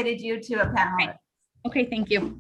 elevated you to a panelist. Okay, thank you.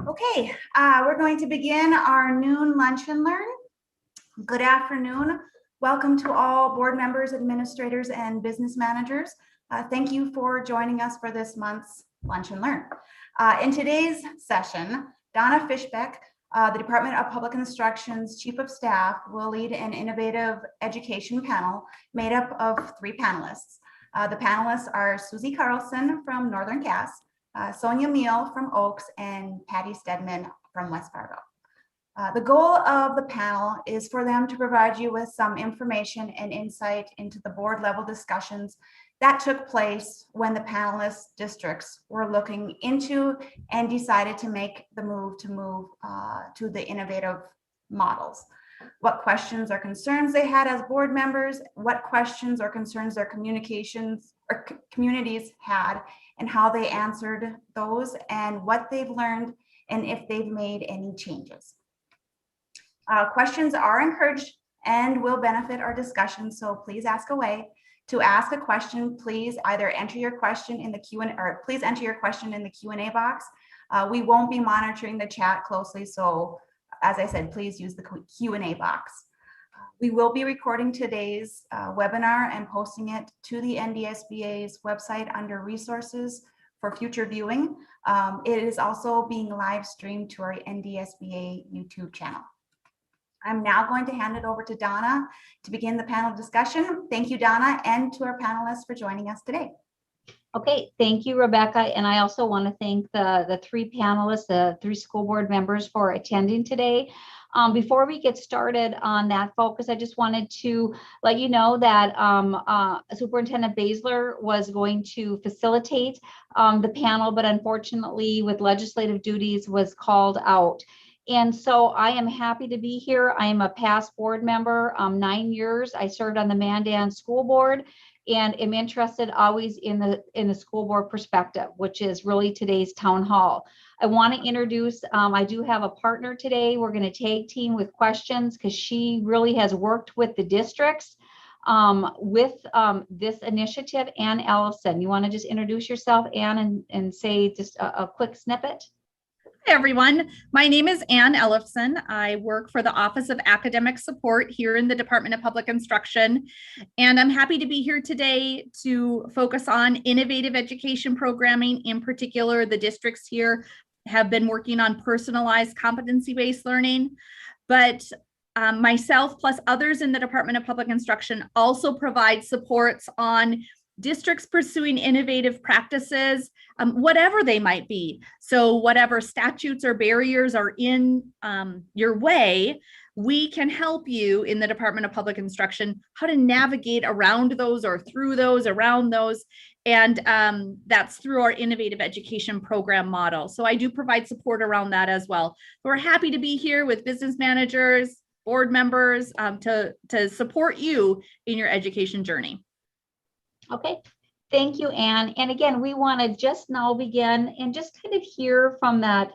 Okay, we're going to begin our noon lunch and learn. Good afternoon. Welcome to all board members, administrators, and business managers. Thank you for joining us for this month's lunch and learn. In today's session, Donna Fishbeck, the Department of Public Instruction's Chief of Staff, will lead an innovative education panel made up of 3 panelists. The panelists are Susie Carlson from Northern Cass, Sonia Meal from Oaks, and Patty Stedman from West Fargo. The goal of the panel is for them to provide you with some information and insight into the board level discussions that took place when the panelist districts were looking into and decided to make the move to the innovative models. What questions or concerns they had as board members, what questions or concerns their communities had, and how they answered those, and what they've learned, and if they've made any changes. Questions are encouraged and will benefit our discussion, so please ask away. To ask a question, please either enter your question in the Q&A, or please enter your question in the Q&A box. We won't be monitoring the chat closely, so as I said, please use the Q&A box. We will be recording today's webinar and posting it to the NDSBA's website under resources for future viewing. It is also being live streamed to our NDSBA YouTube channel. I'm now going to hand it over to Donna to begin the panel discussion. Thank you, Donna, and to our panelists for joining us today. Okay, thank you, Rebecca. And I also want to thank the 3 panelists, the 3 school board members for attending today. Before we get started on that focus, I just wanted to let you know that Superintendent Baszler was going to facilitate the panel, but unfortunately with legislative duties was called out. And so I am happy to be here. I am a past board member, 9 years. I served on the Mandan School Board and am interested always in the school board perspective, which is really today's town hall. I want to introduce, I do have a partner today. We're going to tag team with questions because she really has worked with the districts with this initiative. Ann Ellison, you want to just introduce yourself, Ann, and say just a quick snippet? Hi, everyone. My name is Ann Ellison. I work for the Office of Academic Support here in the Department of Public Instruction, and I'm happy to be here today to focus on innovative education programming. In particular, the districts here have been working on personalized competency-based learning, but myself plus others in the Department of Public Instruction also provide supports on districts pursuing innovative practices, whatever they might be. So whatever statutes or barriers are in your way, we can help you in the Department of Public Instruction how to navigate around those or through those, around those. And that's through our innovative education program model. So I do provide support around that as well. We're happy to be here with business managers, board members to support you in your education journey. Okay, thank you, Ann. And again, we want to just now begin and just kind of hear from that,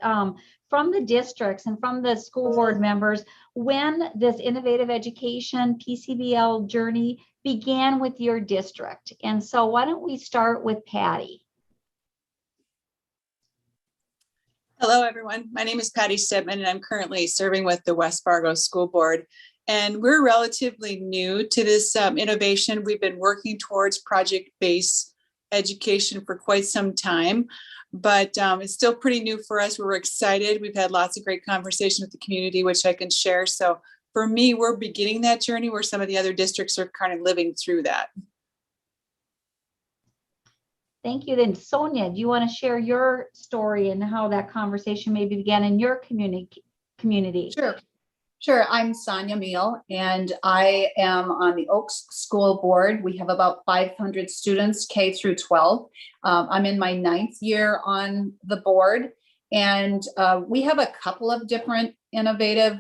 from the districts and from the school board members, when this innovative education PCBL journey began with your district. And so why don't we start with Patty? Hello, everyone. My name is Patty Stedman, and I'm currently serving with the West Fargo School Board. And we're relatively new to this innovation. We've been working towards project-based education for quite some time. but it's still pretty new for us. We're excited. We've had lots of great conversation with the community, which I can share. So for me, we're beginning that journey where some of the other districts are kind of living through that. Thank you. Then Sonia, do you want to share your story and how that conversation maybe began in your community? Sure. I'm Sonia Meal, and I am on the Oaks School Board. We have about 500 students, K through 12. I'm in my 9th year on the board, and we have a couple of different innovative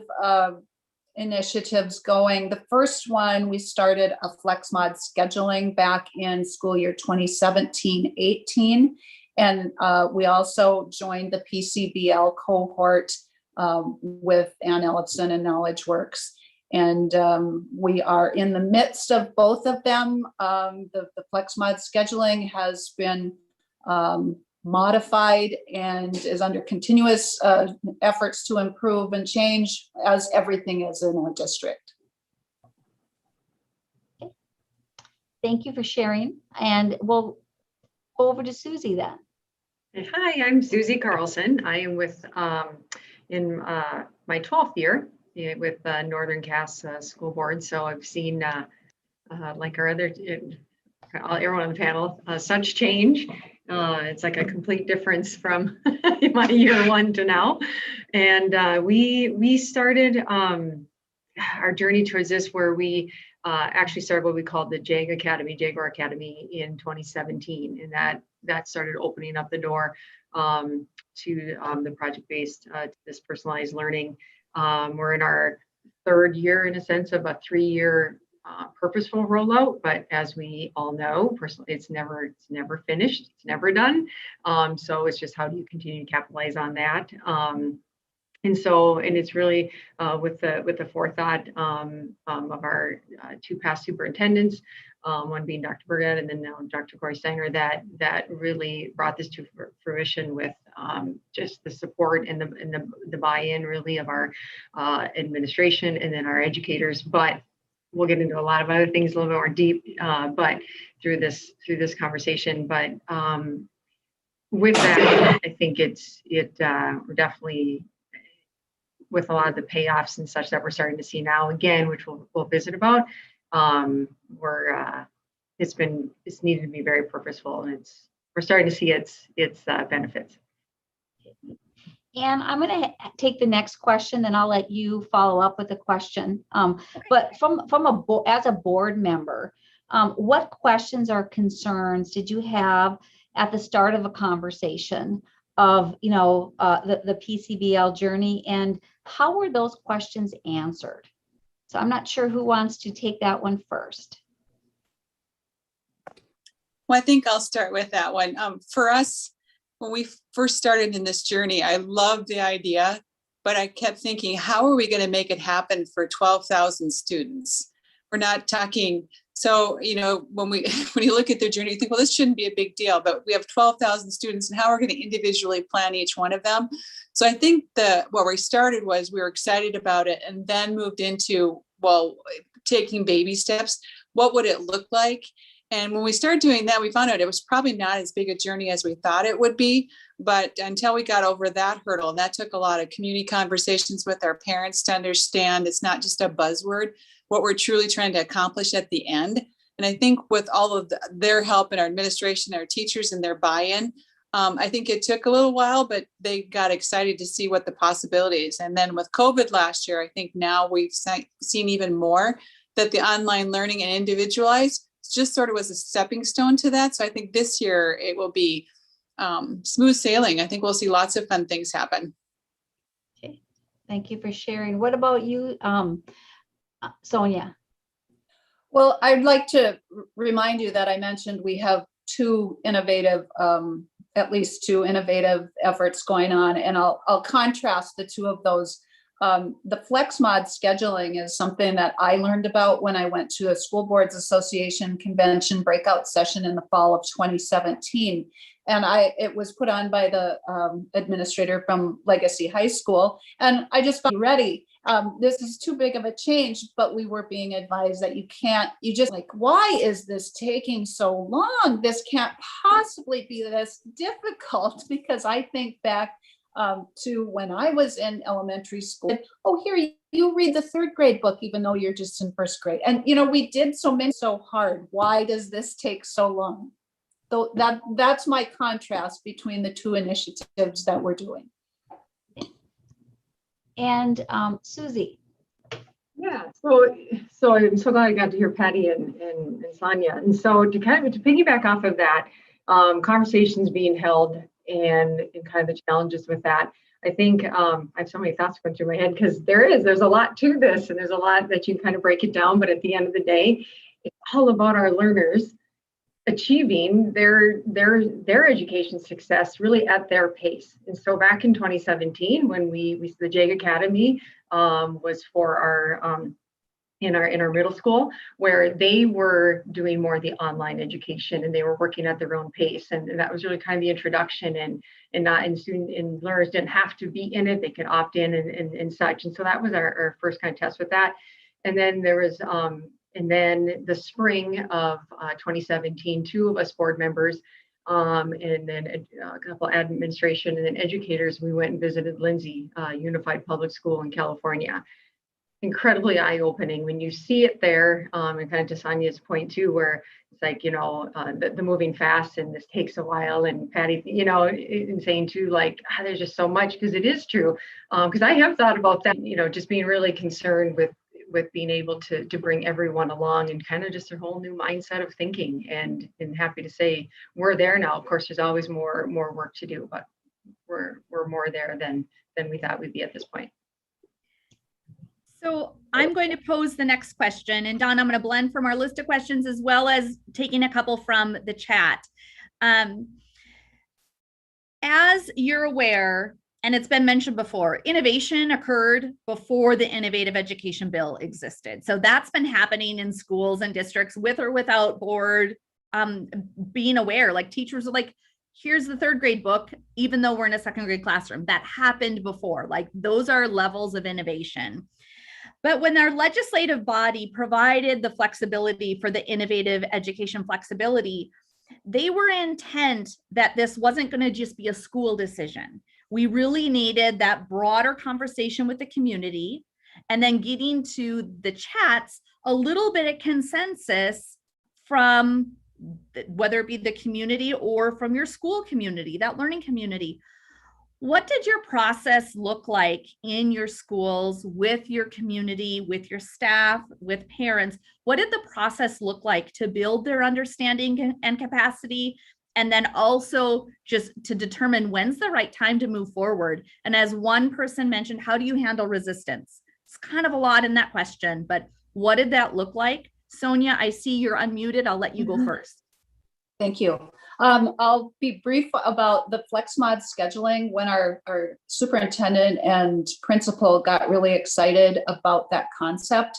initiatives going. The first one, we started a FlexMod scheduling back in school year 2017-18, and we also joined the PCBL cohort with Ann Ellefson and KnowledgeWorks. And we are in the midst of both of them. The FlexMod scheduling has been modified and is under continuous efforts to improve and change, as everything is in our district. Okay. Thank you for sharing. And we'll go over to Susie then. Hi, I'm Susie Carlson. I am with in my 12th year with Northern Cass School Board. So I've seen, like our other, everyone on the panel, such change. It's like a complete difference from my year 1 to now. And we started our journey towards this, where we actually started what we called the Jaguar Academy in 2017. And that started opening up the door to the project-based, to this personalized learning. We're in our 3rd year, in a sense, of a 3-year purposeful rollout, but as we all know, personally, it's never finished, it's never done. So it's just, how do you continue to capitalize on that? And it's really with the forethought of our 2 past superintendents, one being Dr. Burgett and then now Dr. Corey Steiner, that really brought this to fruition with just the support and the buy-in really of our administration and then our educators. But we'll get into a lot of other things a little bit more deep, but through this conversation. But with that, I think we're definitely, with a lot of the payoffs and such that we're starting to see now, again, which we'll visit about, it's needed to be very purposeful, and we're starting to see its benefits. And I'm going to take the next question, then I'll let you follow up with a question. But as a board member, what questions or concerns did you have at the start of a conversation of, the PCBL journey, and how were those questions answered? So I'm not sure who wants to take that one first. Well, I think I'll start with that one. For us, when we first started in this journey, I loved the idea, but I kept thinking, how are we going to make it happen for 12,000 students? We're not talking. So, when you look at their journey, you think, well, this shouldn't be a big deal, but we have 12,000 students, and how we're going to individually plan each one of them. So I think what we started was, we were excited about it, and then moved into, taking baby steps. What would it look like? And when we started doing that, we found out it was probably not as big a journey as we thought it would be. But until we got over that hurdle, and that took a lot of community conversations with our parents to understand it's not just a buzzword, what we're truly trying to accomplish at the end. And I think with all of their help and our administration, our teachers and their buy-in, I think it took a little while, but they got excited to see what the possibilities. And then with COVID last year, I think now we've seen even more that the online learning and individualized just sort of was a stepping stone to that. So I think this year it will be smooth sailing. I think we'll see lots of fun things happen. Okay, thank you for sharing. What about you, Sonia? Well, I'd like to remind you that I mentioned we have at least two innovative efforts going on, and I'll contrast the 2 of those The flex mod scheduling is something that I learned about when I went to a School Boards Association convention breakout session in the fall of 2017. And it was put on by the administrator from Legacy High School. And I just felt ready. This is too big of a change, but we were being advised that you just like, why is this taking so long? This can't possibly be this difficult, because I think back to when I was in elementary school. Oh, here, you read the 3rd grade book, even though you're just in 1st grade. And, we did so hard. Why does this take so long? So that's my contrast between the 2 initiatives that we're doing. And Susie. Yeah, so I'm so glad I got to hear Patty and Sonia. And so to piggyback off of that, conversations being held and kind of the challenges with that. I think I have so many thoughts going through my head, because there's a lot to this, and there's a lot that you kind of break it down. But at the end of the day, it's all about our learners achieving their education success really at their pace. And so back in 2017, when the JAG Academy was for our in our middle school, where they were doing more of the online education, and they were working at their own pace. And that was really kind of the introduction, and learners didn't have to be in it. They could opt in and such. And so that was our first kind of test with that. And then there was, and then the spring of 2017, 2 of us board members, and then a couple administration and then educators, we went and visited Lindsay Unified Public School in California. Incredibly eye-opening when you see it there, and kind of to Sonia's point too, where it's like, the moving fast, and this takes a while. And Patty, in saying too, like, there's just so much, because it is true. Because I have thought about that, just being really concerned with being able to bring everyone along, and kind of just a whole new mindset of thinking. And happy to say we're there now. Of course, there's always more work to do, but we're more there than we thought we'd be at this point. So I'm going to pose the next question, and Don, I'm going to blend from our list of questions as well as taking a couple from the chat. As you're aware, and it's been mentioned before, innovation occurred before the Innovative Education Bill existed. So that's been happening in schools and districts with or without board being aware. Like, teachers are like, here's the 3rd grade book, even though we're in a 2nd grade classroom. That happened before. Like, those are levels of innovation. But when our legislative body provided the flexibility for the innovative education flexibility, they were intent that this wasn't going to just be a school decision. We really needed that broader conversation with the community, and then getting to the chats, a little bit of consensus from whether it be the community or from your school community, that learning community. What did your process look like in your schools, with your community, with your staff, with parents? What did the process look like to build their understanding and capacity? And then also just to determine when's the right time to move forward. And as one person mentioned, how do you handle resistance? It's kind of a lot in that question, but what did that look like? Sonia, I see you're unmuted. I'll let you go first. Thank you. I'll be brief about the flex mod scheduling. When our superintendent and principal got really excited about that concept,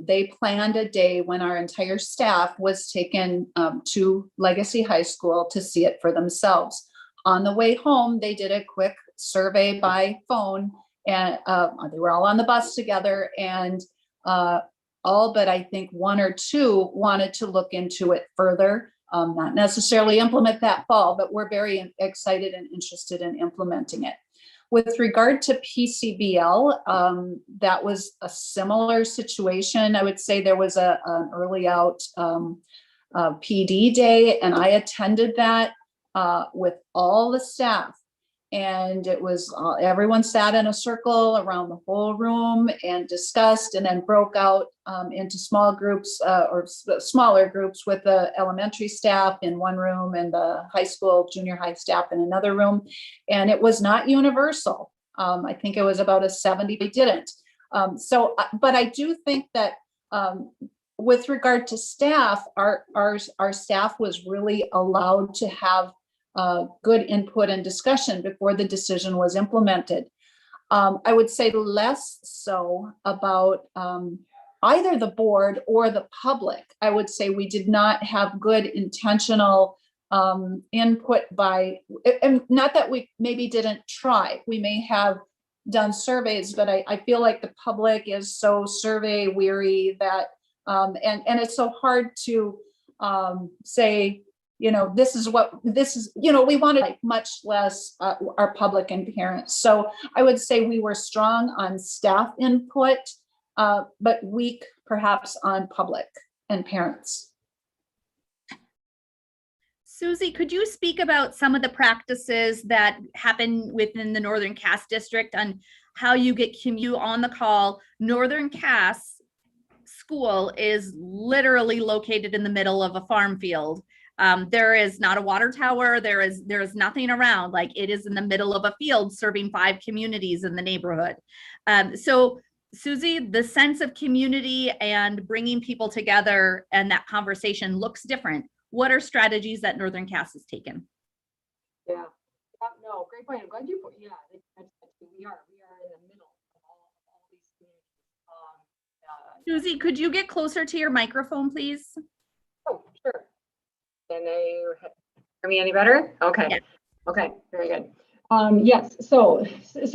they planned a day when our entire staff was taken to Legacy High School to see it for themselves. On the way home, they did a quick survey by phone, and they were all on the bus together, and all but I think 1 or 2 wanted to look into it further. Not necessarily implement that fall, but we're very excited and interested in implementing it. With regard to PCBL, that was a similar situation. I would say there was an early out PD day, and I attended that with all the staff. And it was everyone sat in a circle around the whole room and discussed, and then broke out into small groups or smaller groups with the elementary staff in one room and the high school, junior high staff in another room. And it was not universal. I think it was about a 70, they didn't. But I do think that with regard to staff, our staff was really allowed to have good input and discussion before the decision was implemented. I would say less so about either the board or the public. I would say we did not have good intentional input by, and not that we maybe didn't try. We may have done surveys, but I feel like the public is so survey weary that, and it's so hard to say, this is what this is, we wanted like much less our public and parents. So I would say we were strong on staff input, but weak perhaps on public and parents. Susie, could you speak about some of the practices that happen within the Northern Cass District on how you get you on the call? Northern Cass School is literally located in the middle of a farm field. There is not a water tower. There is nothing around. Like, it is in the middle of a field serving 5 communities in the neighborhood. So Susie, the sense of community and bringing people together and that conversation looks different. What are strategies that Northern Cass has taken? Yeah, no, great point. I'm glad you put, we are in the middle of all these communities. Susie, could you get closer to your microphone, please? Oh, sure. Can they hear me any better? Okay. Yeah. Okay, very good. Yes, so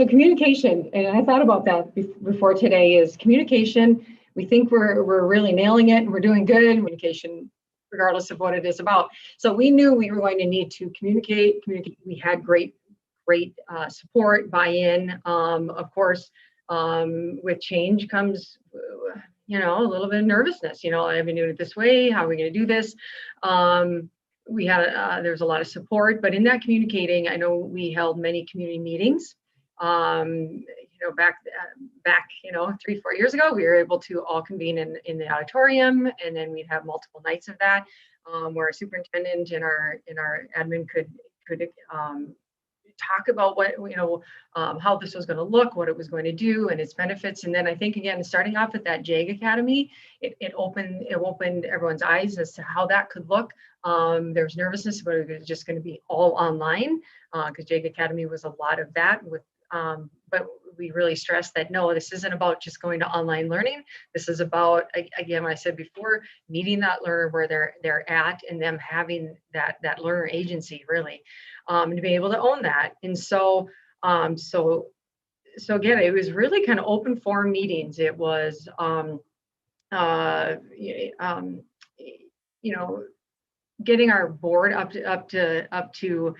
communication, and I thought about that before today, is communication. We think we're really nailing it and we're doing good communication, regardless of what it is about. So we knew we were going to need to communicate. We had great support, buy-in. Of course, with change comes, a little bit of nervousness. I've been doing it this way. How are we going to do this? We had there's a lot of support, but in that communicating, I know we held many community meetings. Back 3-4 years ago, we were able to all convene in the auditorium, and then we'd have multiple nights of that, where our superintendent and our admin could talk about what, how this was going to look, what it was going to do, and its benefits. And then I think, again, starting off at that JAG Academy, it opened everyone's eyes as to how that could look. There was nervousness, but it was just going to be all online, because JAG Academy was a lot of that. But we really stressed that, no, this isn't about just going to online learning. This is about, again, what I said before, meeting that learner where they're at, and them having that learner agency, really, to be able to own that. And so again, it was really kind of open forum meetings. It was, getting our board up to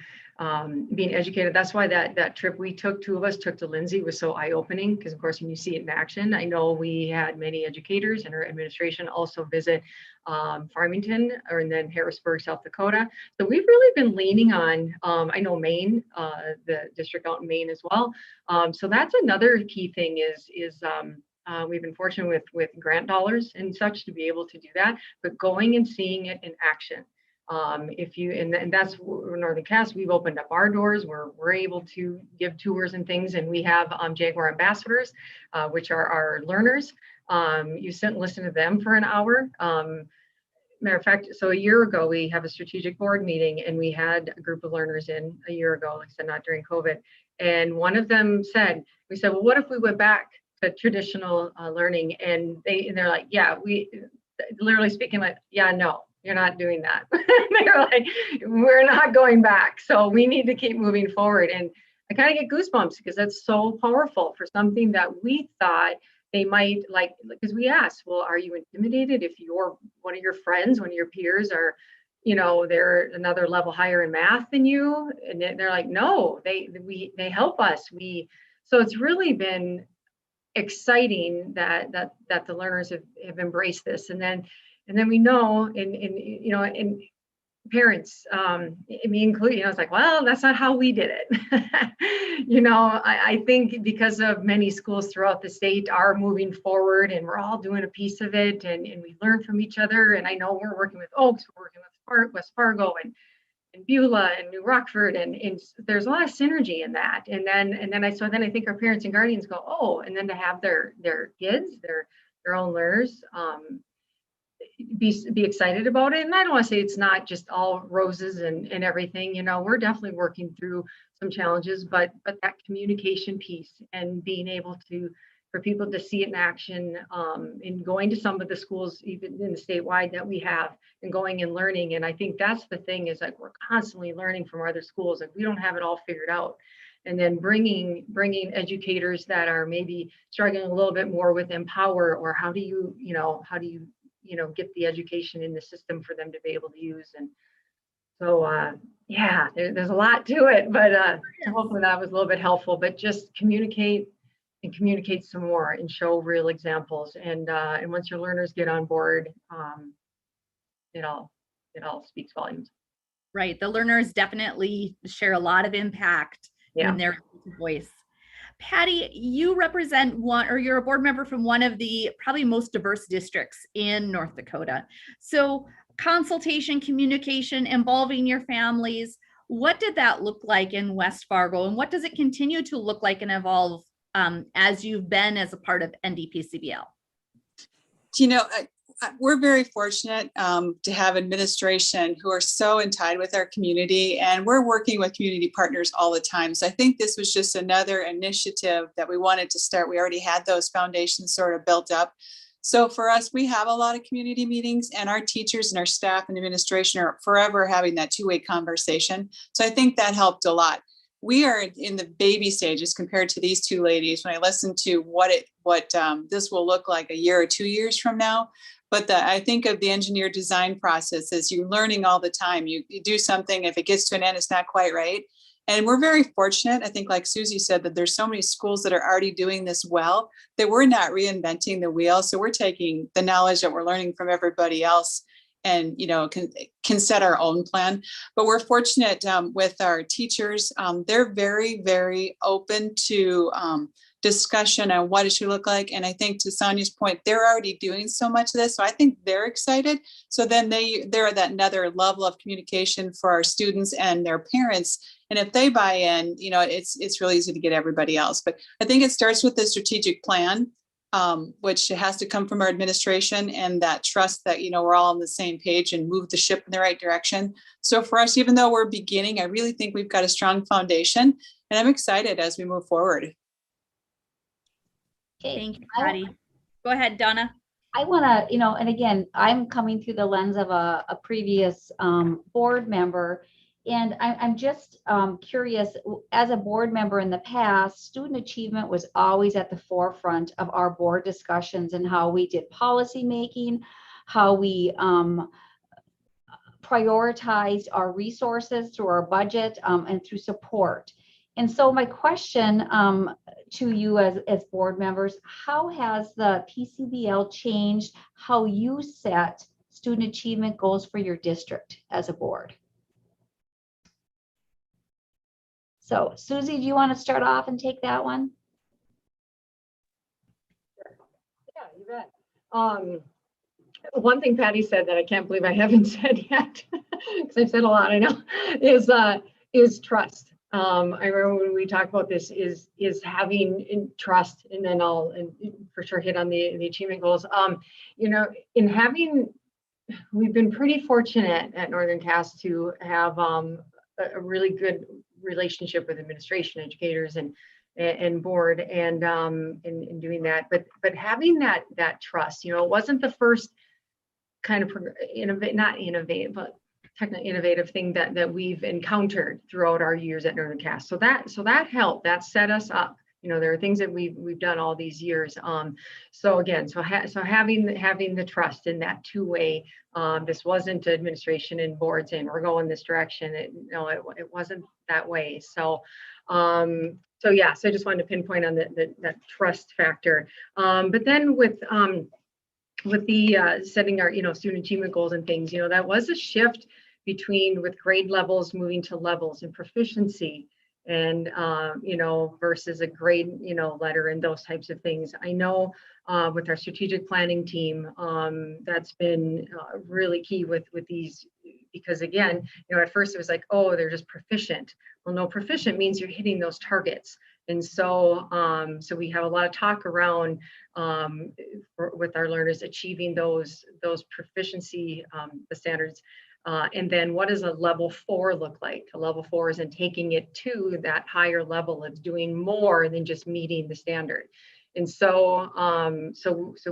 being educated. That's why that trip we took, 2 of us took to Lindsay, was so eye-opening, because of course when you see it in action, I know we had many educators and our administration also visit Farmington, and then Harrisburg, South Dakota. So we've really been leaning on, I know Maine, the district out in Maine as well. So that's another key thing is we've been fortunate with grant dollars and such to be able to do that, but going and seeing it in action. And that's Northern Cass, we've opened up our doors where we're able to give tours and things, and we have Jaguar ambassadors, which are our learners. You sit and listen to them for an hour. Matter of fact, so a year ago, we have a strategic board meeting, and we had a group of learners in a year ago, like I said, not during COVID. And one of them said, well, what if we went back to traditional learning? And they're like, yeah, we literally speaking like, yeah, no. You're not doing that. They're like, we're not going back. So we need to keep moving forward. And I kind of get goosebumps because that's so powerful for something that we thought they might like, because we asked, well, are you intimidated if one of your friends, one of your peers are, they're another level higher in math than you? And they're like, no, they help us. So it's really been exciting that the learners have embraced this. And then we know, and parents, me included, it's like, well, that's not how we did it. I think because of many schools throughout the state are moving forward, and we're all doing a piece of it, and we learn from each other. And I know we're working with Oaks, we're working with West Fargo and Beulah and New Rockford, and there's a lot of synergy in that. And then I think our parents and guardians go, oh, and then to have their kids, their own learners, be excited about it. And I don't want to say it's not just all roses and everything. We're definitely working through some challenges, but that communication piece and being able to, for people to see it in action, in going to some of the schools, even in the statewide that we have, and going and learning. And I think that's the thing, is like we're constantly learning from other schools. Like we don't have it all figured out. And then bringing educators that are maybe struggling a little bit more with Empower, or how do you get the education in the system for them to be able to use. And so, yeah, there's a lot to it, but hopefully that was a little bit helpful. But just communicate and communicate some more and show real examples. And once your learners get on board, it all speaks volumes. Right. The learners definitely share a lot of impact in their voice. Patty, you represent you're a board member from one of the probably most diverse districts in North Dakota. So consultation, communication, involving your families, what did that look like in West Fargo? And what does it continue to look like and evolve as you've been as a part of NDPCBL? We're very fortunate to have administration who are so in tide with our community, and we're working with community partners all the time. So I think this was just another initiative that we wanted to start. We already had those foundations sort of built up. So for us, we have a lot of community meetings, and our teachers and our staff and administration are forever having that two-way conversation. So I think that helped a lot. We are in the baby stages compared to these two ladies. When I listen to what this will look like a year or 2 years from now, but I think of the engineer design process as you're learning all the time. You do something, if it gets to an end, it's not quite right. And we're very fortunate, I think, like Susie said, that there's so many schools that are already doing this well, that we're not reinventing the wheel. So we're taking the knowledge that we're learning from everybody else and, can set our own plan. But we're fortunate with our teachers. They're very, very open to discussion on what it should look like. And I think, to Sonia's point, they're already doing so much of this. So I think they're excited. So then they're at that another level of communication for our students and their parents. And if they buy in, it's really easy to get everybody else. But I think it starts with the strategic plan, which has to come from our administration, and that trust that, we're all on the same page and move the ship in the right direction. So for us, even though we're beginning, I really think we've got a strong foundation, and I'm excited as we move forward. Okay. Thank you, Patty. Go ahead, Donna. I want to, and again, I'm coming through the lens of a previous board member. And I'm just curious, as a board member in the past, student achievement was always at the forefront of our board discussions and how we did policy making, how we prioritized our resources through our budget and through support. And so my question to you as board members, how has the PCBL changed how you set student achievement goals for your district as a board? So Susie, do you want to start off and take that one? Yeah, you bet. One thing Patty said that I can't believe I haven't said yet, because I've said a lot, I know, is trust. I remember when we talked about this, is having trust, and then I'll for sure hit on the achievement goals. We've been pretty fortunate at Northern Cass to have a really good relationship with administration, educators, and board, and in doing that. But having that trust, it wasn't the first kind of technically innovative thing that we've encountered throughout our years at Northern Cass. So that helped. That set us up. There are things that we've done all these years. So again, having the trust in that two-way. This wasn't administration and board saying we're going this direction. It wasn't that way. So yeah. So I just wanted to pinpoint on that trust factor. But then with the setting our student achievement goals and things, that was a shift with grade levels moving to levels and proficiency, and versus a grade letter and those types of things. I know with our strategic planning team, that's been really key with these, because again, at first it was like, oh, they're just proficient. Well, no, proficient means you're hitting those targets. And so we have a lot of talk around with our learners achieving those proficiency, the standards And then what does a level 4 look like? A level 4 isn't taking it to that higher level. It's doing more than just meeting the standard. And so,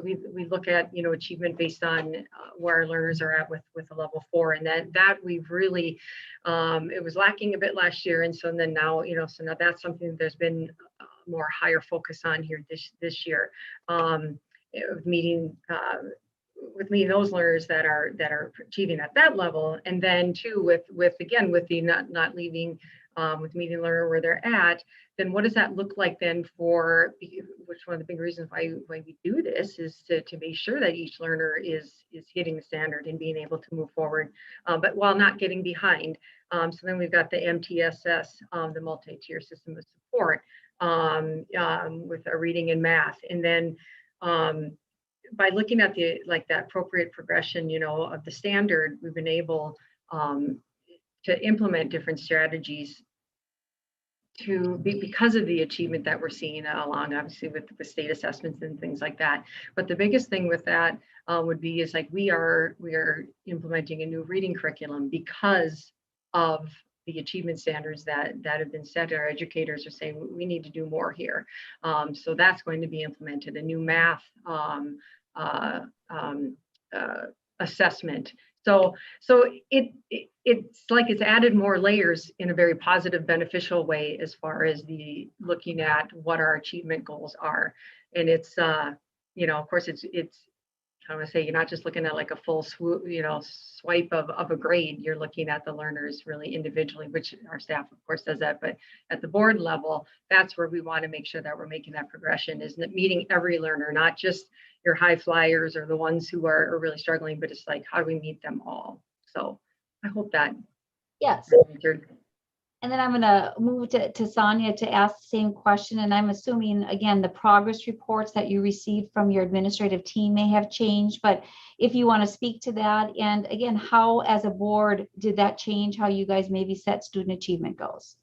we look at, achievement based on where our learners are at with a level 4, and that we've really, it was lacking a bit last year, and so then now, so now that's something that there's been more higher focus on here this year, meeting those learners that are achieving at that level, and then too with the not leaving. With meeting learner where they're at, then what does that look like then for, which one of the big reasons why we do this is to make sure that each learner is hitting the standard and being able to move forward, but while not getting behind. So then we've got the MTSS, the multi-tier system of support, with a reading and math. And then by looking at that appropriate progression, of the standard, we've been able to implement different strategies because of the achievement that we're seeing along, obviously with state assessments and things like that. But the biggest thing with that would be is we are implementing a new reading curriculum because of the achievement standards that have been set. Our educators are saying we need to do more here. So that's going to be implemented. A new math assessment. So it's added more layers in a very positive, beneficial way as far as the looking at what our achievement goals are. And it's, of course, it's I want to say you're not just looking at a full swipe of a grade. You're looking at the learners really individually, which our staff, of course, does that. But at the board level, that's where we want to make sure that we're making that progression, is meeting every learner, not just your high flyers or the ones who are really struggling, but it's how do we meet them all? So I hope that. Yes. Answered. And then I'm going to move to Sonia to ask the same question. And I'm assuming, again, the progress reports that you received from your administrative team may have changed, but if you want to speak to that, and again, how as a board did that change how you guys maybe set student achievement goals?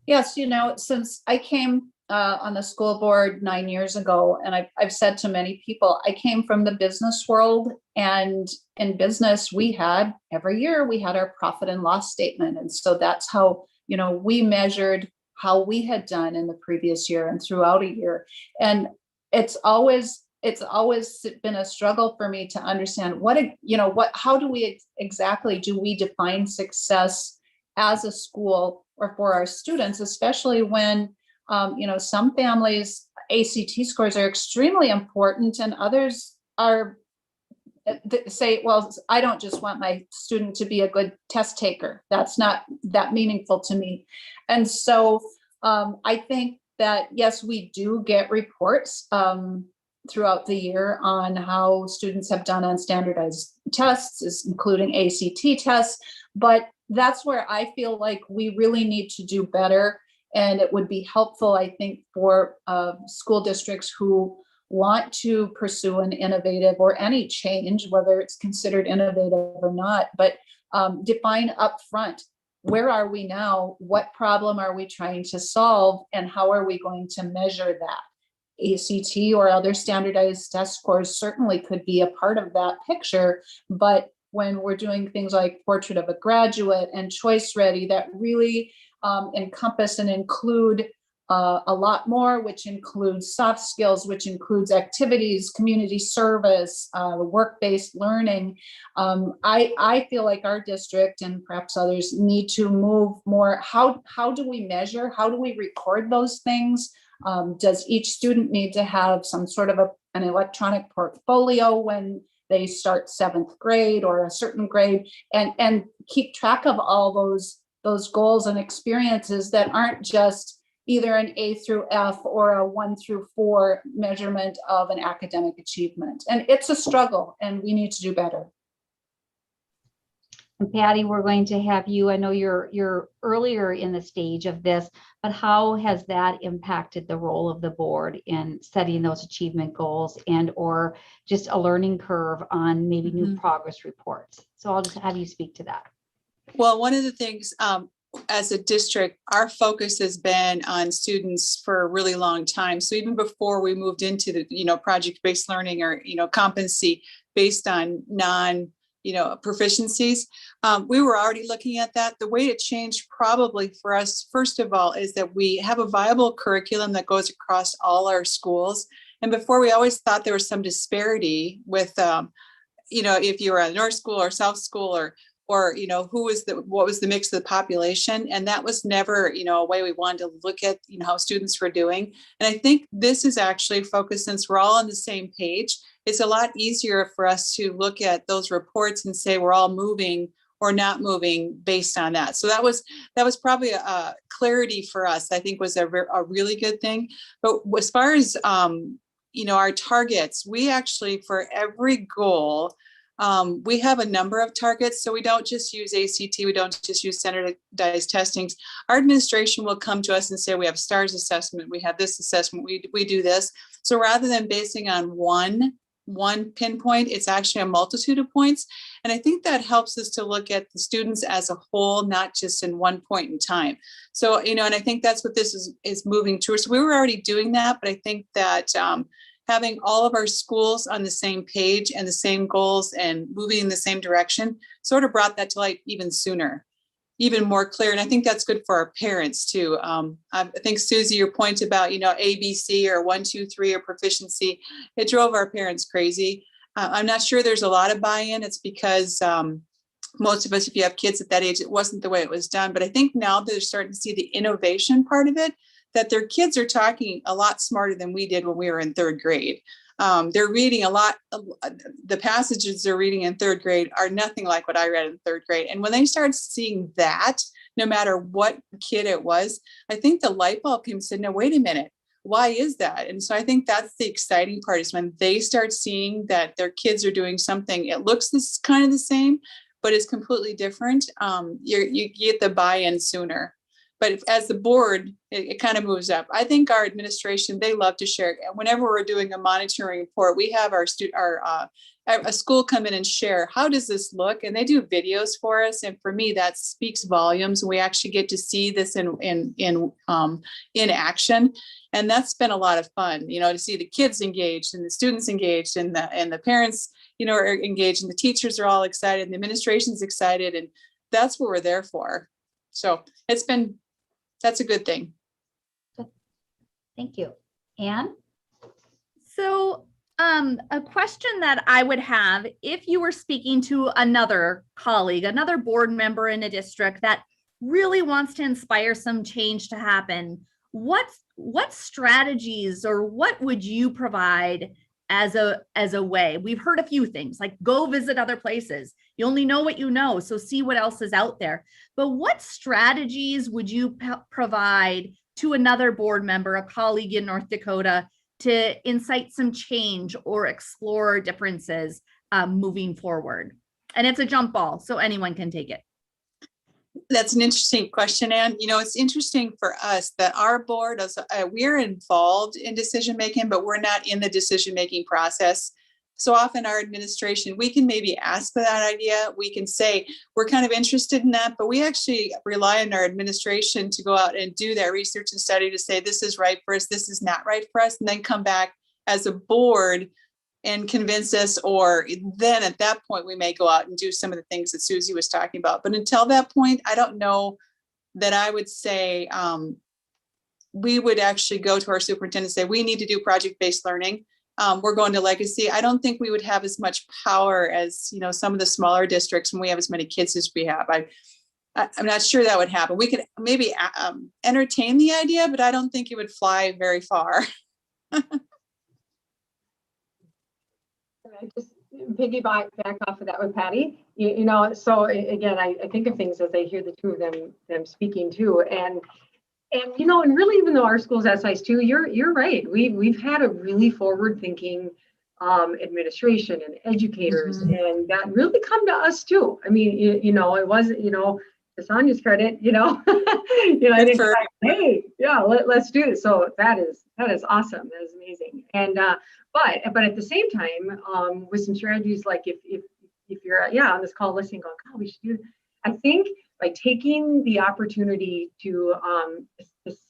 Yes, since I came on the school board 9 years ago, and I've said to many people, I came from the business world, and in business every year we had our profit and loss statement. And so that's how, we measured how we had done in the previous year and throughout a year. And it's always been a struggle for me to understand how do we exactly do we define success as a school or for our students, especially when some families ACT scores are extremely important, and others are say, well, I don't just want my student to be a good test taker. That's not that meaningful to me. And so I think that, yes, we do get reports throughout the year on how students have done on standardized tests, including ACT tests, but that's where I feel like we really need to do better. And it would be helpful, I think, for school districts who want to pursue an innovative or any change, whether it's considered innovative or not, but define upfront, where are we now? What problem are we trying to solve? And how are we going to measure that? ACT or other standardized test scores certainly could be a part of that picture, but when we're doing things like Portrait of a Graduate and Choice Ready that really encompass and include a lot more, which includes soft skills, which includes activities, community service, work-based learning. I feel like our district and perhaps others need to move more. How do we measure? How do we record those things? Does each student need to have some sort of an electronic portfolio when they start 7th grade or a certain grade, and keep track of all those goals and experiences that aren't just either an A through F or a 1 through 4 measurement of an academic achievement. And it's a struggle, and we need to do better. And Patty, we're going to have you, I know you're earlier in the stage of this, but how has that impacted the role of the board in setting those achievement goals and or just a learning curve on maybe new progress reports? So I'll just have you speak to that. Well, one of the things as a district, our focus has been on students for a really long time. So even before we moved into the, project-based learning or, competency based on proficiencies. We were already looking at that. The way it changed probably for us, first of all, is that we have a viable curriculum that goes across all our schools. And before, we always thought there was some disparity with, if you were at North School or South School or what was the mix of the population. And that was never, a way we wanted to look at, how students were doing. And I think this is actually focused, since we're all on the same page, it's a lot easier for us to look at those reports and say we're all moving or not moving based on that. So that was probably a clarity for us, I think was a really good thing. But as far as, our targets, we actually, for every goal, we have a number of targets. So we don't just use ACT, we don't just use standardized testings. Our administration will come to us and say, we have STARS assessment, we have this assessment, we do this. So rather than basing on one pinpoint, it's actually a multitude of points. And I think that helps us to look at the students as a whole, not just in one point in time. So, and I think that's what this is moving towards. So we were already doing that, but I think that having all of our schools on the same page and the same goals and moving in the same direction sort of brought that to light even sooner, even more clear. And I think that's good for our parents too. I think, Susie, your point about, ABC or 1, 2, 3 or proficiency, it drove our parents crazy. I'm not sure there's a lot of buy-in. It's because most of us, if you have kids at that age, it wasn't the way it was done. But I think now they're starting to see the innovation part of it, that their kids are talking a lot smarter than we did when we were in 3rd grade. They're reading a lot. The passages they're reading in 3rd grade are nothing like what I read in 3rd grade. And when they start seeing that, no matter what kid it was, I think the light bulb came and said, no, wait a minute, why is that? And so I think that's the exciting part, is when they start seeing that their kids are doing something, it looks kind of the same, but it's completely different. You get the buy-in sooner. But as the board, it kind of moves up. I think our administration, they love to share. Whenever we're doing a monitoring report, we have a school come in and share, how does this look? And they do videos for us. And for me, that speaks volumes. We actually get to see this in action. And that's been a lot of fun, to see the kids engaged and the students engaged and the parents, are engaged, and the teachers are all excited and the administration's excited. And that's what we're there for. So that's a good thing. Thank you. Anne? So a question that I would have, if you were speaking to another colleague, another board member in a district that really wants to inspire some change to happen, what strategies or what would you provide as a way? We've heard a few things, like go visit other places. You only know what you know, so see what else is out there. But what strategies would you provide to another board member, a colleague in North Dakota, to incite some change or explore differences moving forward? And it's a jump ball, so anyone can take it. That's an interesting question, Anne. It's interesting for us that our board, we're involved in decision-making, but we're not in the decision-making process. So often our administration, we can maybe ask for that idea. We can say, we're kind of interested in that, but we actually rely on our administration to go out and do that research and study to say, this is right for us, this is not right for us, and then come back as a board and convince us, or then at that point, we may go out and do some of the things that Susie was talking about. But until that point, I don't know that I would say we would actually go to our superintendent and say, we need to do project-based learning. We're going to legacy. I don't think we would have as much power as, some of the smaller districts when we have as many kids as we have. I'm not sure that would happen. We could maybe entertain the idea, but I don't think it would fly very far. I just piggyback back off of that with Patty. So again, I think of things as I hear the two of them speaking too, and really, even though our school's that size too, you're right. We've had a really forward-thinking administration and educators, and that really come to us too. I mean, it wasn't, to Sonia's credit, I didn't say, hey, yeah, let's do it. So that is awesome. That is amazing. And but at the same time, with some strategies, like if you're on this call listening, going, God, we should do. I think by taking the opportunity to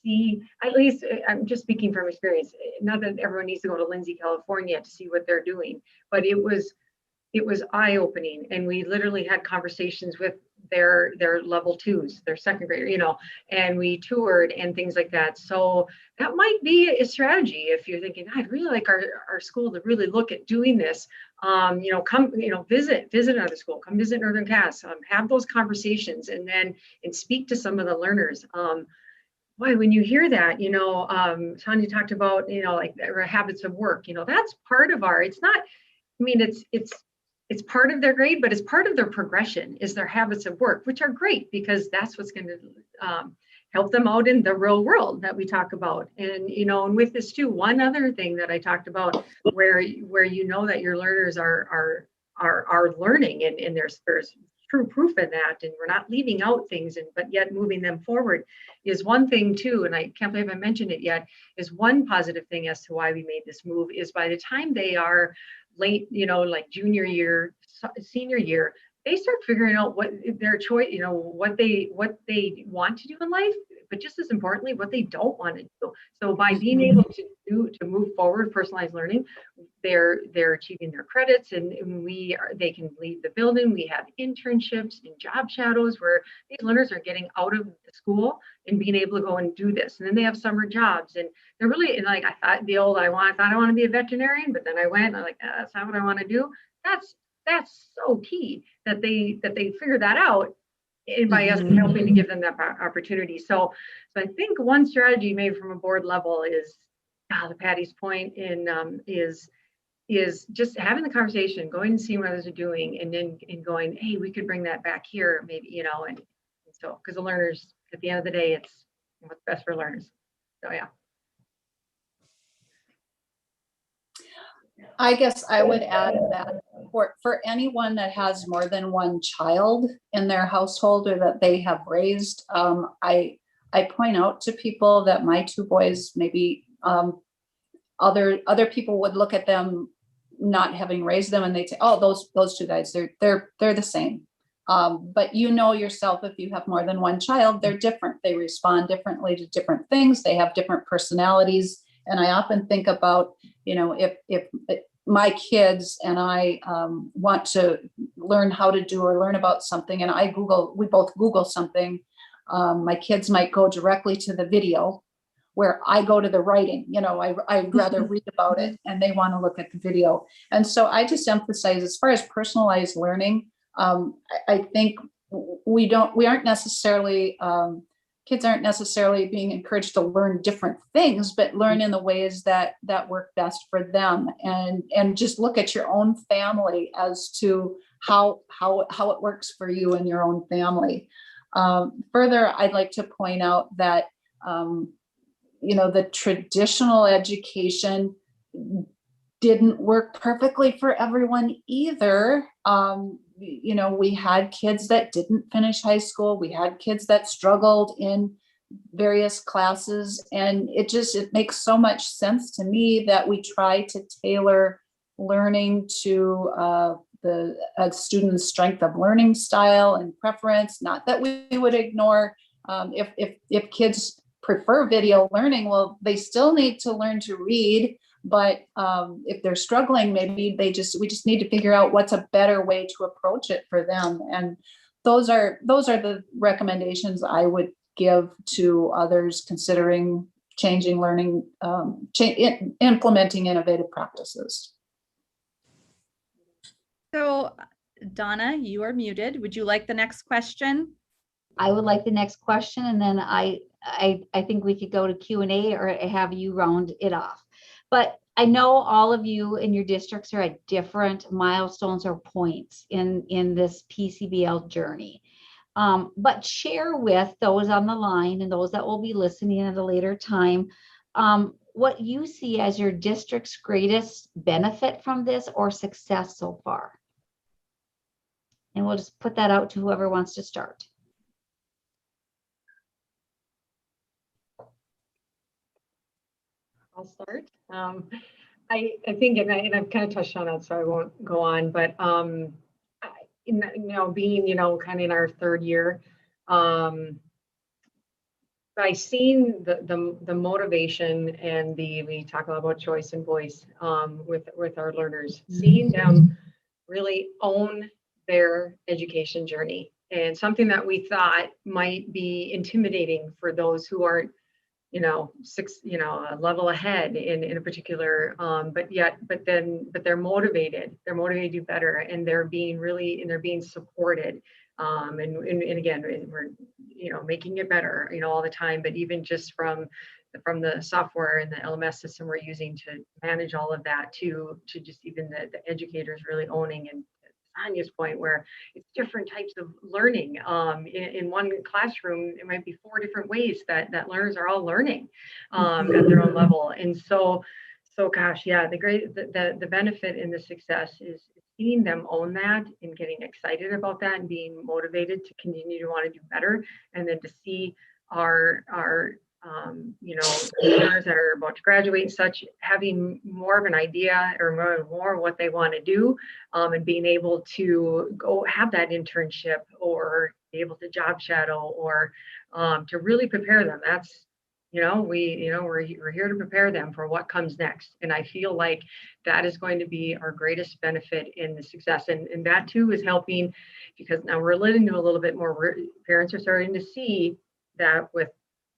see, at least I'm just speaking from experience, not that everyone needs to go to Lindsay, California to see what they're doing, but it was it was eye-opening. And we literally had conversations with their level 2s, their second grader, and we toured and things like that. So that might be a strategy if you're thinking, I'd really like our school to really look at doing this. Come, visit another school, come visit Northern Cass, have those conversations and speak to some of the learners. Boy, when you hear that, Tanya talked about, like our habits of work, that's part of it's not, I mean, it's part of their grade, but it's part of their progression is their habits of work, which are great because that's what's going to help them out in the real world that we talk about. And, and with this too, one other thing that I talked about where that your learners are learning and there's true proof in that, and we're not leaving out things, but yet moving them forward is one thing too. And I can't believe I mentioned it yet, is one positive thing as to why we made this move is by the time they are late, like junior year, senior year, they start figuring out what their choice, what they want to do in life, but just as importantly, what they don't want to do. So by being able to move forward, personalized learning, they're achieving their credits, and they can leave the building. We have internships and job shadows where these learners are getting out of the school and being able to go and do this. And then they have summer jobs, and they're really like, I thought I want to be a veterinarian, but then I went, and I'm like, that's not what I want to do. That's so key that they figure that out, and by us helping to give them that opportunity. So I think one strategy maybe from a board level is, to Patty's point, is just having the conversation, going and seeing what others are doing, and then going, hey, we could bring that back here, maybe, and so because the learners, at the end of the day, it's what's best for learners. So yeah. I guess I would add that for anyone that has more than one child in their household or that they have raised, I point out to people that my 2 boys, maybe other people would look at them not having raised them and they'd say, oh, those 2 guys, they're the same. But yourself, if you have more than one child, they're different. They respond differently to different things. They have different personalities. And I often think about, if my kids and I want to learn how to do or learn about something, and we both Google something, my kids might go directly to the video where I go to the writing. I'd rather read about it, and they want to look at the video. And so I just emphasize, as far as personalized learning, I think kids aren't necessarily being encouraged to learn different things, but learn in the ways that work best for them, and just look at your own family as to how it works for you and your own family. Further, I'd like to point out that, the traditional education didn't work perfectly for everyone either. We had kids that didn't finish high school. We had kids that struggled in various classes. And it makes so much sense to me that we try to tailor learning to the student's strength of learning style and preference. Not that we would ignore if kids prefer video learning, well, they still need to learn to read. But if they're struggling, maybe we just need to figure out what's a better way to approach it for them. And those are the recommendations I would give to others considering changing learning, implementing innovative practices. So Donna, you are muted. Would you like the next question? I would like the next question, and then I think we could go to Q&A or have you round it off. But I know all of you in your districts are at different milestones or points in this PCBL journey. But share with those on the line and those that will be listening at a later time, what you see as your district's greatest benefit from this or success so far. And we'll just put that out to whoever wants to start. I'll start. I think, and I've kind of touched on it, so I won't go on, but being, kind of in our 3rd year, I seen the motivation and we talk a lot about choice and voice with our learners, seeing them really own their education journey. And something that we thought might be intimidating for those who aren't, a level ahead in a particular, but they're motivated. They're motivated to do better, and they're being supported. And again, we're, making it better, all the time, but even just from the software and the LMS system we're using to manage all of that to just even the educators really owning, and Sonya's point, where it's different types of learning. In one classroom, it might be 4 different ways that learners are all learning at their own level. And so gosh, yeah, the benefit and the success is seeing them own that and getting excited about that and being motivated to continue to want to do better. And then to see our learners that are about to graduate and such, having more of an idea or more of what they want to do, and being able to go have that internship or be able to job shadow or to really prepare them. That's, we're here to prepare them for what comes next. And I feel like that is going to be our greatest benefit in the success. And that too is helping, because now we're living to a little bit more, parents are starting to see that with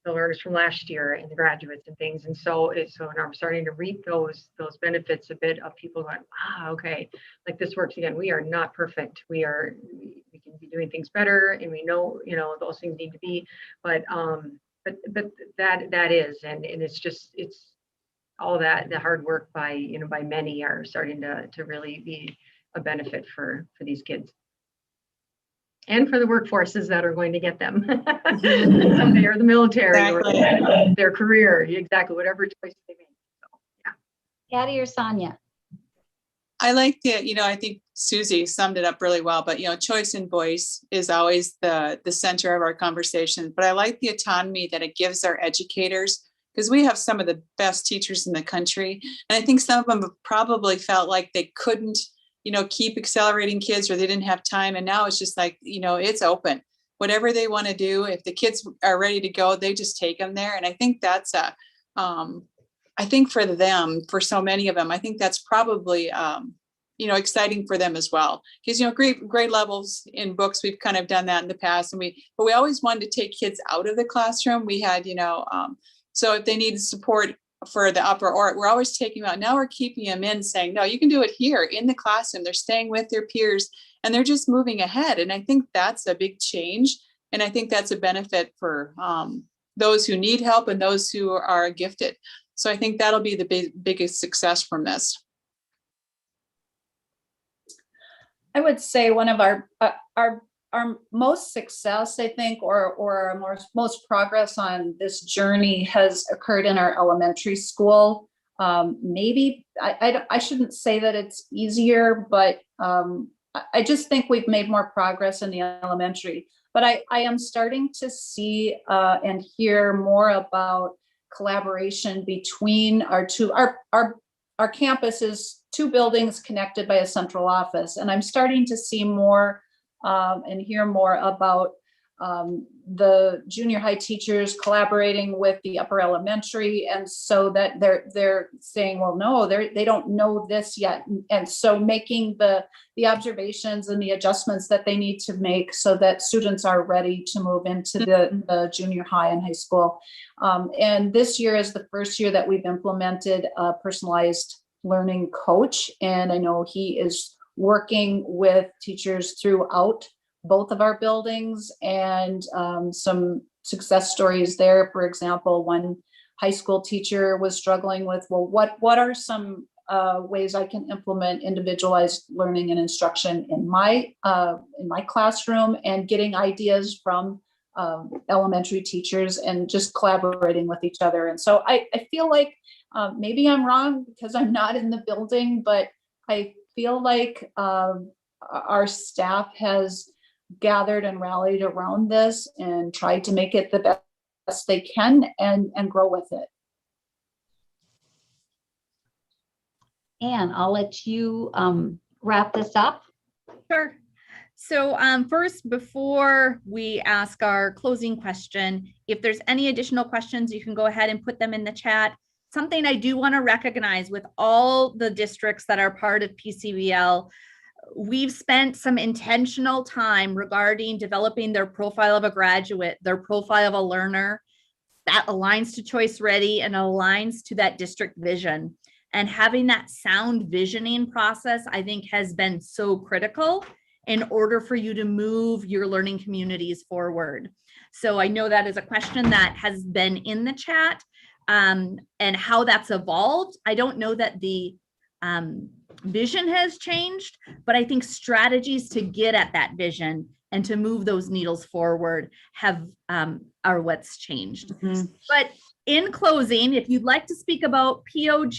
the learners from last year and the graduates and things. And so now I'm starting to reap those benefits a bit of people going, okay, like this works again. We are not perfect. We can be doing things better, and we know, those things need to be, but that is, and it's all that the hard work by many are starting to really be a benefit for these kids. And for the workforces that are going to get them someday, or the military, Exactly. or their career, exactly, whatever choice they make. So, yeah. Patty or Sonia? I like I think Susie summed it up really well, but, choice and voice is always the center of our conversation. But I like the autonomy that it gives our educators, because we have some of the best teachers in the country. And I think some of them have probably felt like they couldn't, keep accelerating kids, or they didn't have time. And now it's just like, it's open. Whatever they want to do, if the kids are ready to go, they just take them there. And I think that's I think for them, for so many of them, I think that's probably, exciting for them as well. Because, grade levels in books, we've kind of done that in the past. But we always wanted to take kids out of the classroom. We had, so if they needed support for the upper, or we're always taking them out. Now we're keeping them in, saying, no, you can do it here in the classroom. They're staying with their peers, and they're just moving ahead. And I think that's a big change. And I think that's a benefit for those who need help and those who are gifted. So I think that'll be the biggest success from this. I would say one of our most success, I think, or our most progress on this journey has occurred in our elementary school. Maybe I shouldn't say that it's easier, but I just think we've made more progress in the elementary. But I am starting to see and hear more about collaboration between our campus is 2 buildings connected by a central office. And I'm starting to see more and hear more about the junior high teachers collaborating with the upper elementary. And so that they're saying, well, no, they don't know this yet. And so making the observations and the adjustments that they need to make so that students are ready to move into the junior high and high school. And this year is the first year that we've implemented a personalized learning coach. And I know he is working with teachers throughout both of our buildings, and some success stories there. For example, one high school teacher was struggling with, well, what are some ways I can implement individualized learning and instruction in my classroom, and getting ideas from elementary teachers and just collaborating with each other. And so I feel like maybe I'm wrong because I'm not in the building, but I feel like our staff has gathered and rallied around this and tried to make it the best they can and grow with it. Anne, I'll let you wrap this up. Sure. So first, before we ask our closing question, if there's any additional questions, you can go ahead and put them in the chat. Something I do want to recognize with all the districts that are part of PCBL, we've spent some intentional time regarding developing their profile of a graduate, their profile of a learner that aligns to Choice Ready and aligns to that district vision. And having that sound visioning process, I think, has been so critical in order for you to move your learning communities forward. So I know that is a question that has been in the chat, and how that's evolved. I don't know that the vision has changed, but I think strategies to get at that vision and to move those needles forward are what's changed. But in closing, if you'd like to speak about POG,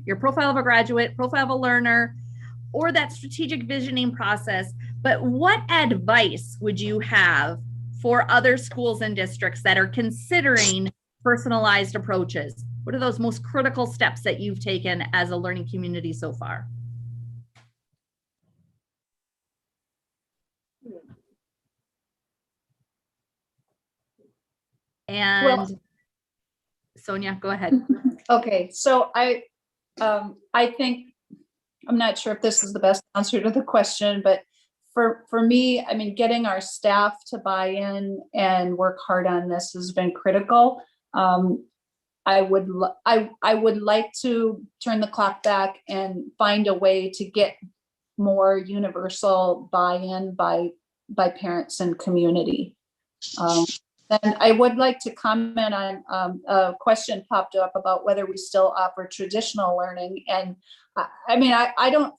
your profile of a graduate, profile of a learner, or that strategic visioning process, but what advice would you have for other schools and districts that are considering personalized approaches? What are those most critical steps that you've taken as a learning community so far? And Sonia, go ahead. Okay, so I think, I'm not sure if this is the best answer to the question, but for me, I mean, getting our staff to buy in and work hard on this has been critical. I would like to turn the clock back and find a way to get more universal buy-in by parents and community. And I would like to comment on a question popped up about whether we still offer traditional learning. And I mean, I don't,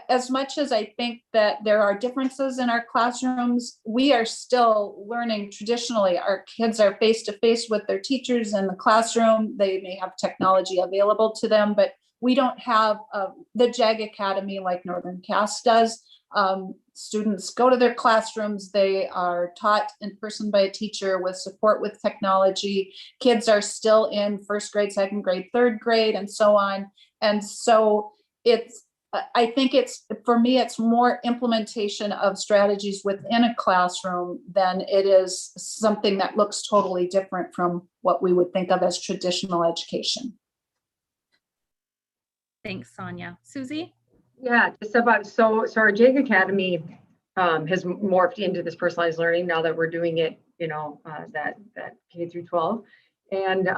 as much as I think that there are differences in our classrooms, we are still learning traditionally. Our kids are face-to-face with their teachers in the classroom. They may have technology available to them, but we don't have the JAG Academy like Northern Cass does. Students go to their classrooms. They are taught in person by a teacher with support with technology. Kids are still in first grade, second grade, third grade, and so on. And so I think for me, it's more implementation of strategies within a classroom than it is something that looks totally different from what we would think of as traditional education. Thanks, Sonia. Susie? Yeah, just about, so our JAG Academy has morphed into this personalized learning now that we're doing it, that K through 12. And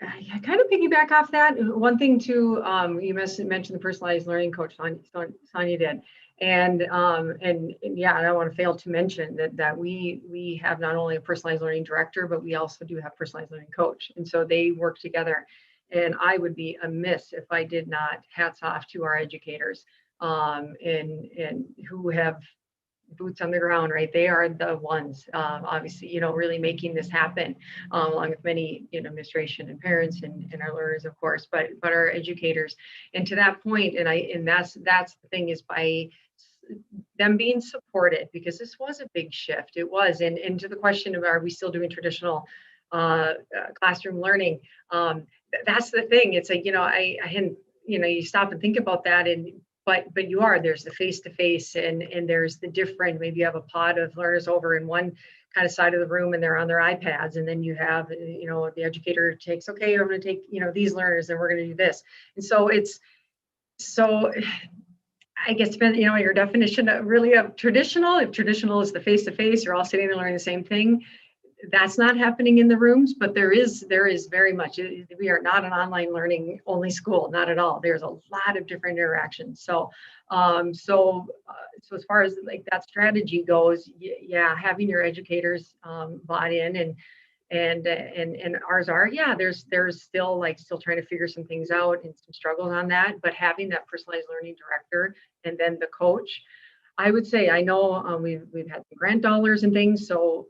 I kind of piggyback off that. One thing too, you mentioned the personalized learning coach, Sonia did. And yeah, I don't want to fail to mention that we have not only a personalized learning director, but we also do have personalized learning coach. And so they work together. And I would be amiss if I did not hats off to our educators and who have boots on the ground, right? They are the ones, obviously, really making this happen, along with many, administration and parents and our learners, of course, but our educators. And to that point, and that's the thing, is by them being supported, because this was a big shift. It was, and to the question of, are we still doing traditional classroom learning? That's the thing. It's like, I hadn't, you stop and think about that, but there's the face-to-face and there's the different, maybe you have a pod of learners over in one kind of side of the room and they're on their iPads, and then you have, the educator takes, okay, I'm going to take, these learners and we're going to do this. And so I guess, your definition of really of traditional, if traditional is the face-to-face, you're all sitting there learning the same thing. That's not happening in the rooms, but there is very much. We are not an online learning only school, not at all. There's a lot of different interactions. So as far as like that strategy goes, yeah, having your educators bought in and ours are, yeah, there's still trying to figure some things out and some struggles on that, but having that personalized learning director and then the coach, I would say, I know we've had some grant dollars and things, so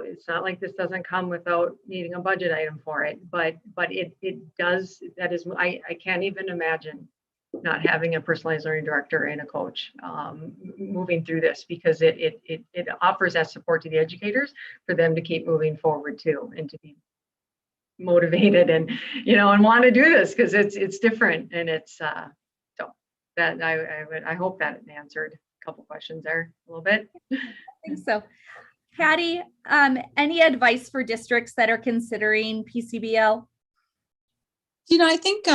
it's not like this doesn't come without needing a budget item for it, but it does. That is, I can't even imagine not having a personalized learning director and a coach moving through this, because it offers that support to the educators for them to keep moving forward too, and to be motivated and and want to do this, because it's different, and it's so that I hope that answered a couple questions there a little bit. I think so. Patty, any advice for districts that are considering PCBL? I think,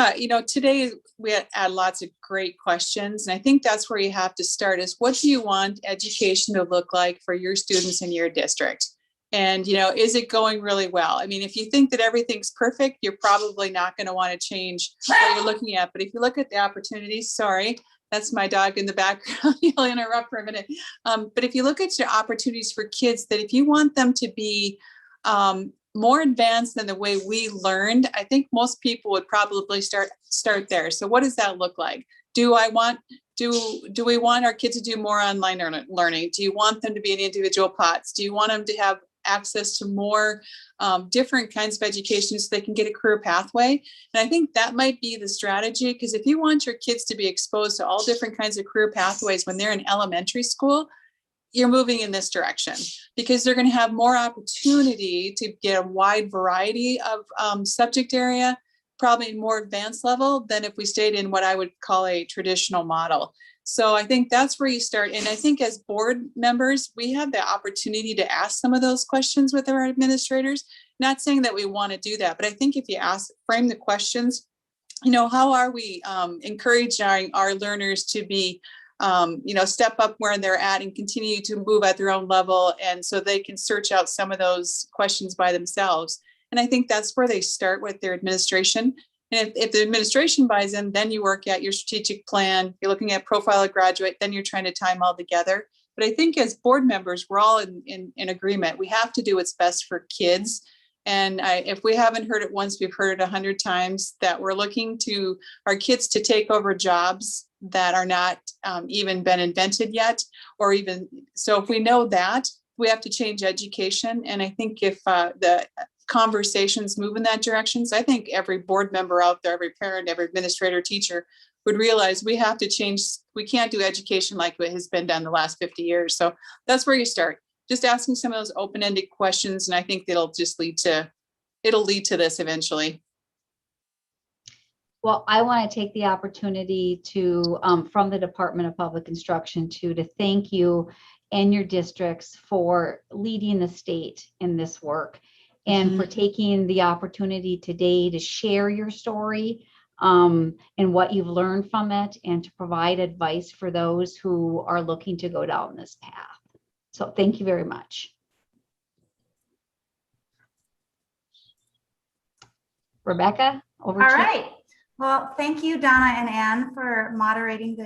today we had lots of great questions, and I think that's where you have to start is what do you want education to look like for your students in your district? And, is it going really well? I mean, if you think that everything's perfect, you're probably not going to want to change what you're looking at. But if you look at the opportunities, sorry, that's my dog in the background. You'll interrupt for a minute. But if you look at your opportunities for kids, that if you want them to be more advanced than the way we learned, I think most people would probably start there. So what does that look like? Do we want our kids to do more online learning? Do you want them to be in individual pots? Do you want them to have access to more different kinds of education so they can get a career pathway? And I think that might be the strategy, because if you want your kids to be exposed to all different kinds of career pathways when they're in elementary school, you're moving in this direction, because they're going to have more opportunity to get a wide variety of subject area, probably more advanced level than if we stayed in what I would call a traditional model. So I think that's where you start. And I think as board members, we have the opportunity to ask some of those questions with our administrators. Not saying that we want to do that, but I think if you frame the questions, how are we encouraging our learners to be step up where they're at and continue to move at their own level, and so they can search out some of those questions by themselves. And I think that's where they start with their administration. And if the administration buys in, then you work at your strategic plan, you're looking at profile of graduate, then you're trying to tie them all together. But I think as board members, we're all in agreement. We have to do what's best for kids. And if we haven't heard it once, we've heard it 100 times, that we're looking to our kids to take over jobs that are not even been invented yet, or even so. If we know that, we have to change education. And I think if the conversations move in that direction, so I think every board member out there, every parent, every administrator, teacher would realize we have to change. We can't do education like it has been done the last 50 years. So that's where you start. Just asking some of those open-ended questions. And I think it'll lead to this eventually. Well, I want to take the opportunity to, from the Department of Public Instruction, to thank you and your districts for leading the state in this work, and for taking the opportunity today to share your story and what you've learned from it, and to provide advice for those who are looking to go down this path. So thank you very much. Rebecca, over to you. All right. Well, thank you, Donna and Ann, for moderating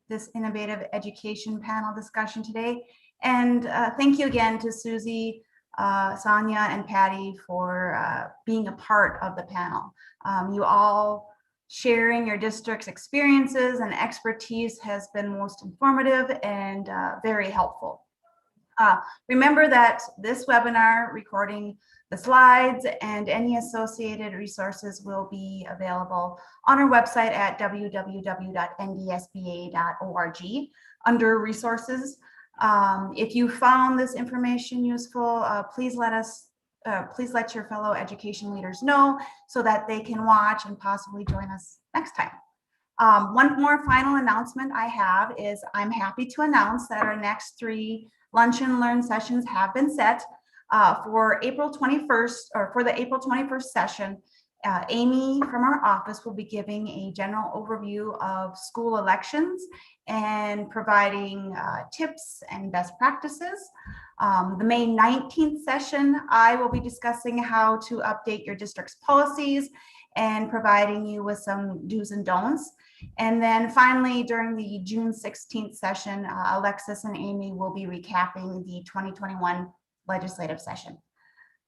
this innovative education panel discussion today. And thank you again to Susie, Sonia, and Patty for being a part of the panel. You all sharing your district's experiences and expertise has been most informative and very helpful. Remember that this webinar recording, the slides, and any associated resources will be available on our website at www.ndsba.org under resources. If you found this information useful, please let your fellow education leaders know so that they can watch and possibly join us next time. One more final announcement I have is I'm happy to announce that our next 3 Lunch and Learn sessions have been set for April 21st, or for the April 21st session. Amy from our office will be giving a general overview of school elections and providing tips and best practices. The May 19th session, I will be discussing how to update your district's policies and providing you with some do's and don'ts. And then finally, during the June 16th session, Alexis and Amy will be recapping the 2021 legislative session.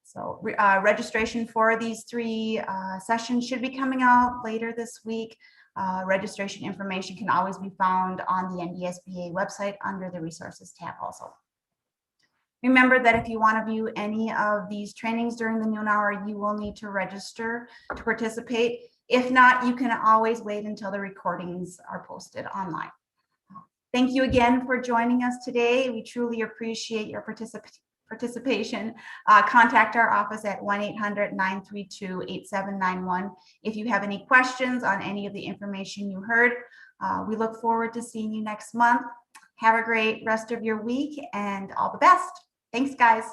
So registration for these 3 sessions should be coming out later this week. Registration information can always be found on the NDSBA website under the resources tab also. Remember that if you want to view any of these trainings during the noon hour, you will need to register to participate. If not, you can always wait until the recordings are posted online. Thank you again for joining us today. We truly appreciate your participation. Contact our office at 1-800-932-8791 if you have any questions on any of the information you heard. We look forward to seeing you next month. Have a great rest of your week and all the best. Thanks, guys.